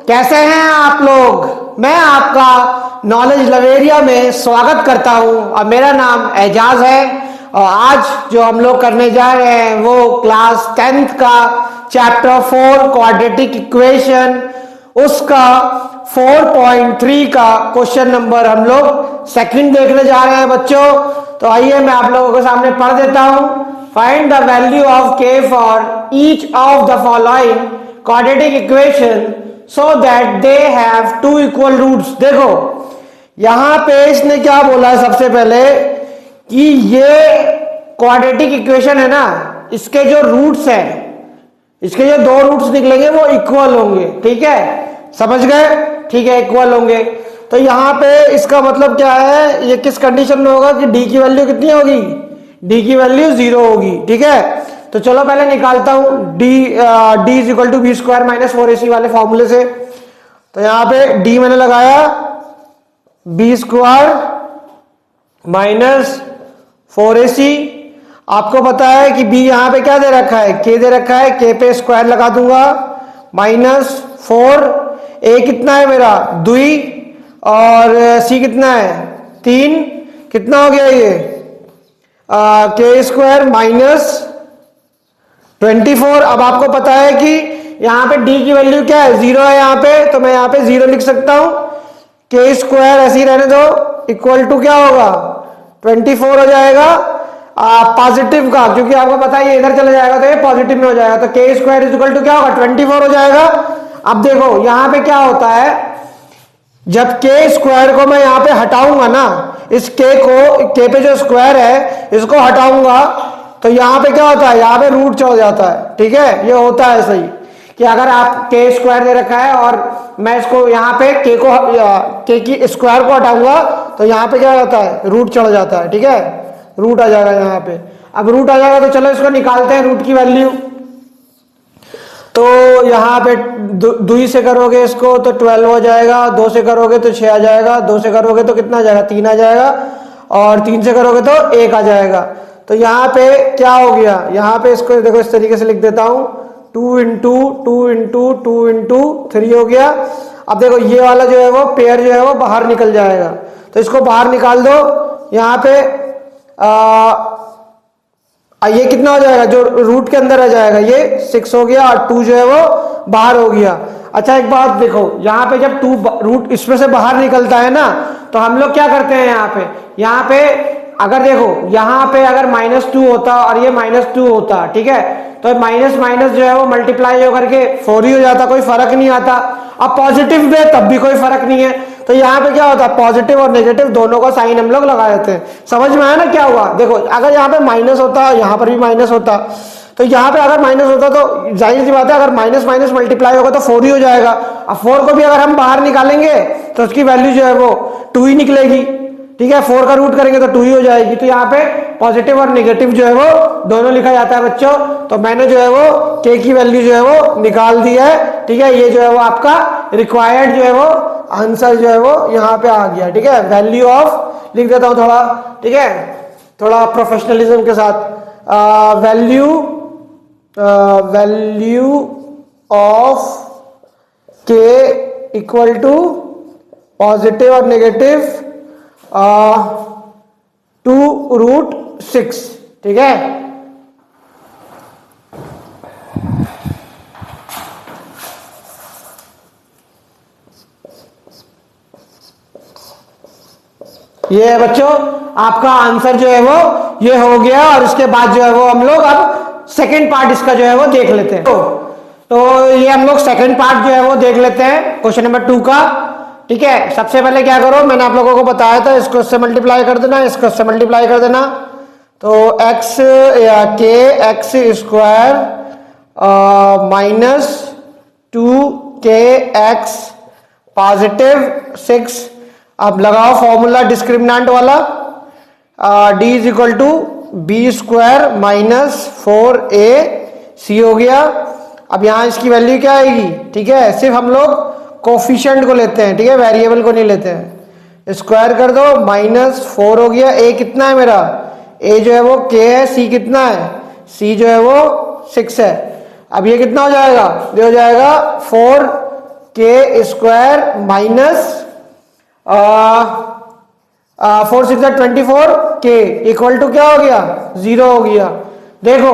कैसे हैं आप लोग। मैं आपका नॉलेज लवेरिया में स्वागत करता हूं और मेरा नाम एजाज है। और आज जो हम लोग करने जा रहे हैं वो क्लास 10th का चैप्टर 4 क्वाड्रेटिक इक्वेशन, उसका 4.3 का क्वेश्चन नंबर हम लोग सेकंड देखने जा रहे हैं बच्चों। तो आइए मैं आप लोगों के सामने पढ़ देता हूं। फाइंड द वैल्यू ऑफ के for each of the following quadratic equation so that they have two equal roots। देखो यहां पे इसने क्या बोला है, सबसे पहले कि ये क्वाड्रेटिक इक्वेशन है ना, इसके जो रूट्स हैं, इसके जो दो रूट्स निकलेंगे वो इक्वल होंगे। ठीक है, समझ गए? ठीक है, इक्वल होंगे। तो यहां पे इसका मतलब क्या है, ये किस कंडीशन में होगा कि डी की वैल्यू कितनी होगी, डी की वैल्यू 0 होगी। ठीक है, तो चलो पहले निकालता हूं D is equal to B square minus 4ac वाले फॉर्मूले से। तो यहां पे डी मैंने लगाया बी स्क्वायर माइनस 4ac। आपको पता है कि बी यहां पे क्या दे रखा है, के दे रखा है, के पे स्क्वायर लगा दूंगा माइनस 4। ए कितना है मेरा 2 और सी कितना है 3, कितना हो गया ये के स्क्वायर माइनस 24। अब आपको पता है कि यहां पे d की वैल्यू क्या है, 0 है यहां पे, तो मैं यहां पे 0 लिख सकता हूं। के स्क्वायर ऐसे ही रहने दो, इक्वल टू क्या होगा 24 हो जाएगा पॉजिटिव का, क्योंकि आपको पता है ये इधर चला जाएगा तो ये पॉजिटिव में हो जाएगा। तो के स्क्वायर इज इक्वल टू क्या होगा 24 हो जाएगा। अब देखो यहां पे क्या होता है, जब के स्क्वायर को मैं यहां पे हटाऊंगा ना, इस के पे जो स्क्वायर है इसको हटाऊंगा तो यहां पे क्या होता है, यहां पे रूट चढ़ जाता है। ठीक है, ये होता है सही कि अगर आप के स्क्वायर दे रखा है और मैं इसको यहां पे के की स्क्वायर को हटाऊंगा तो यहां पे क्या होता है, रूट चढ़ जाता है। ठीक है, रूट आ जाएगा यहां पे। अब रूट आ जाएगा तो चलो इसको निकालते हैं रूट की वैल्यू। तो यहां पे 2 से करोगे इसको तो 12 हो जाएगा, 2 से करोगे तो 6 आ जाएगा, 2 से करोगे तो कितना आ जाएगा 3 आ जाएगा, और 3 से करोगे तो 1 आ जाएगा। तो यहां पे क्या हो गया, यहां पे इसको देखो इस तरीके से लिख देता हूं, 2 इंटू 2 इंटू 2 इंटू 3 हो गया। अब देखो ये वाला जो है वो पेयर जो है वो बाहर निकल जाएगा, तो इसको बाहर निकाल दो। यहां पे ये कितना हो जाएगा, जो रूट के अंदर आ जाएगा ये 6 हो गया, और 2 जो है वो बाहर हो गया। अच्छा एक बात देखो, यहाँ पे जब 2 रूट इसमें से बाहर निकलता है ना, तो हम लोग क्या करते हैं यहाँ पे अगर देखो यहाँ पे अगर -2 होता और ये -2 होता, ठीक है, तो माइनस माइनस जो है वो मल्टीप्लाई हो करके 4 ही हो जाता, कोई फर्क नहीं आता। अब पॉजिटिव में तब भी कोई फर्क नहीं है, तो यहाँ पे क्या होता है, पॉजिटिव और नेगेटिव दोनों का साइन हम लोग लगा देते हैं। समझ में आया ना क्या हुआ? देखो अगर यहाँ पे माइनस होता, यहाँ पर भी माइनस होता, तो यहाँ पे अगर माइनस होता तो जाहिर सी बात है अगर माइनस माइनस मल्टीप्लाई होगा तो 4 ही हो जाएगा। अब 4 को भी अगर हम बाहर निकालेंगे तो उसकी वैल्यू जो है वो 2 ही निकलेगी। ठीक है, 4 का रूट करेंगे तो 2 ही हो जाएगी। तो यहाँ पे पॉजिटिव और नेगेटिव जो है वो दोनों लिखा जाता है बच्चों। तो मैंने जो है वो के की वैल्यू जो है वो निकाल दी है। ठीक है, ये जो है वो आपका रिक्वायर्ड जो है वो आंसर जो है वो यहाँ पे आ गया। ठीक है, वैल्यू ऑफ लिख देता हूँ थोड़ा, ठीक है, थोड़ा प्रोफेशनलिज्म के साथ। वैल्यू ऑफ के इक्वल टू पॉजिटिव और नेगेटिव 2√6। ठीक है, ये है बच्चों आपका आंसर जो है वो ये हो गया। और इसके बाद जो है वो हम लोग अब सेकंड पार्ट इसका जो है वो देख लेते हैं। तो ये हम लोग सेकंड पार्ट जो है वो देख लेते हैं क्वेश्चन नंबर 2 का। ठीक है, सबसे पहले क्या करो, मैंने आप लोगों को बताया था इसको इससे मल्टीप्लाई कर देना, इसको इससे मल्टीप्लाई कर देना। तो x या के एक्स स्क्वायर -2kx पॉजिटिव 6। अब लगाओ फॉर्मूला डिस्क्रिमिनेंट वाला, d is equal to B square -4ac हो गया। अब यहां इसकी वैल्यू क्या आएगी, ठीक है, सिर्फ हम लोग कोफिशिएंट को लेते हैं, ठीक है, वेरिएबल को नहीं लेते हैं। स्क्वायर कर दो, -4 हो गया। a कितना है मेरा, a जो है वो k है, c कितना है, c जो है वो 6 है। अब ये कितना हो जाएगा, ये हो जाएगा 4k के स्क्वायर माइनस 4 6 24 के इक्वल टू क्या हो गया 0 हो गया। देखो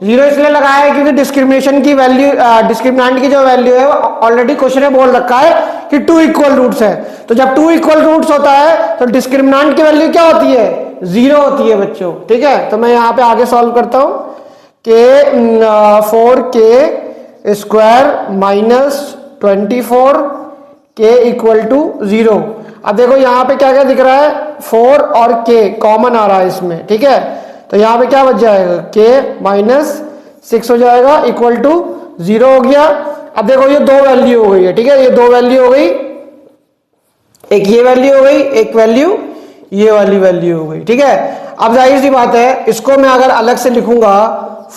0 इसलिए लगाया है क्योंकि डिस्क्रिमिनेशन की वैल्यू डिस्क्रिमिनेंट की जो वैल्यू है वो ऑलरेडी क्वेश्चन में बोल रखा है कि 2 इक्वल रूट्स है। तो जब 2 इक्वल रूट्स होता है तो डिस्क्रिमिनेंट की वैल्यू क्या होती है 0 होती है बच्चों। ठीक है, तो मैं यहाँ पे आगे सॉल्व करता हूं के 4 के स्क्वायर माइनस 24 के इक्वल टू 0। अब देखो यहाँ पे क्या क्या दिख रहा है 4 और के कॉमन आ रहा है इसमें। ठीक है, तो यहाँ पे क्या बच जाएगा के माइनस 6 हो जाएगा इक्वल टू 0 हो गया। अब देखो ये दो वैल्यू हो गई है। ठीक है, ये दो वैल्यू हो गई, एक ये वैल्यू हो गई, एक वैल्यू ये वाली वैल्यू हो गई। ठीक है, अब जाहिर सी बात है इसको मैं अगर अलग से लिखूंगा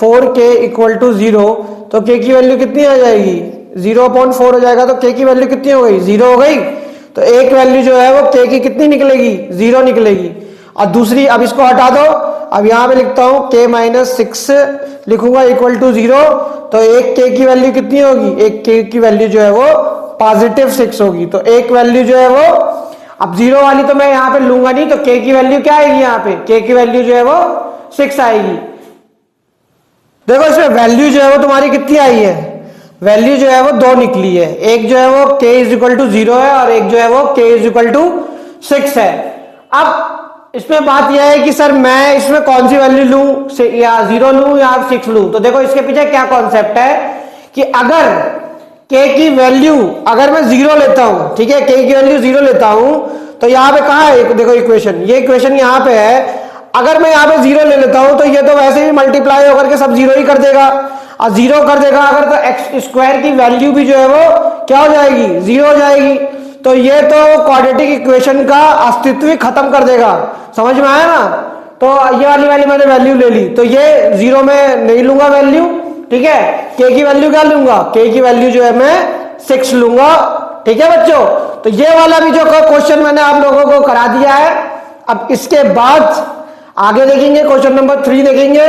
4k इक्वल टू 0 तो k की वैल्यू कितनी आ जाएगी 0/4 हो जाएगा। तो k की वैल्यू कितनी हो गई 0 हो गई। तो एक वैल्यू जो है वो k की कितनी निकलेगी 0 निकलेगी। और दूसरी अब इसको हटा दो, अब यहां पे लिखता हूं k माइनस 6 लिखूंगा इक्वल टू 0। तो एक k की वैल्यू कितनी होगी, एक k की वैल्यू जो है वो पॉजिटिव 6 होगी। तो एक वैल्यू जो है वो अब 0 वाली तो मैं यहां पे लूंगा नहीं, तो k की वैल्यू क्या आएगी, यहां पे k की वैल्यू जो है वो 6 आएगी। देखो इसमें वैल्यू जो है वो तुम्हारी कितनी आई है, वैल्यू जो है वो 2 निकली है। एक जो है वो k इज इक्वल टू 0 है और एक जो है वो k इज इक्वल टू 6 है। अब इसमें बात यह है कि सर मैं इसमें कौन सी वैल्यू लूं, या 0 लूं या 6 लूं। तो देखो इसके पीछे क्या कॉन्सेप्ट है कि अगर k की वैल्यू अगर मैं 0 लेता हूं, ठीक है, k की वैल्यू 0 लेता हूं तो यहां पे कहां है, देखो इक्वेशन, ये इक्वेशन यहां पे है। अगर मैं यहां पे 0 ले लेता हूं तो ये तो वैसे भी मल्टीप्लाई होकर के सब 0 ही कर देगा, और 0 कर देगा अगर, तो एक्स स्क्वायर की वैल्यू भी जो है वो क्या हो जाएगी 0 हो जाएगी। तो ये तो क्वाड्रेटिक इक्वेशन का अस्तित्व ही खत्म कर देगा। समझ में आया ना। तो ये वाली मैंने वैल्यू ले ली, तो ये 0 में नहीं लूंगा वैल्यू। ठीक है, k की वैल्यू क्या लूंगा, k की वैल्यू जो है मैं 6 लूंगा। ठीक है बच्चों, तो ये वाला भी जो क्वेश्चन मैंने आप लोगों को करा दिया है। अब इसके बाद आगे देखेंगे, क्वेश्चन नंबर 3 देखेंगे।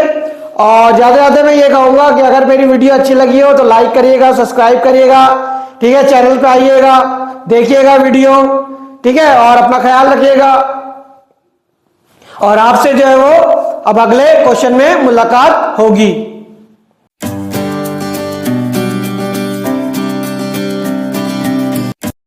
और ज्यादा ज्यादा मैं ये कहूंगा कि अगर मेरी वीडियो अच्छी लगी हो तो लाइक करिएगा, सब्सक्राइब करिएगा। ठीक है, चैनल पे आइएगा, देखिएगा वीडियो। ठीक है, और अपना ख्याल रखिएगा। और आपसे जो है वो अब अगले क्वेश्चन में मुलाकात होगी।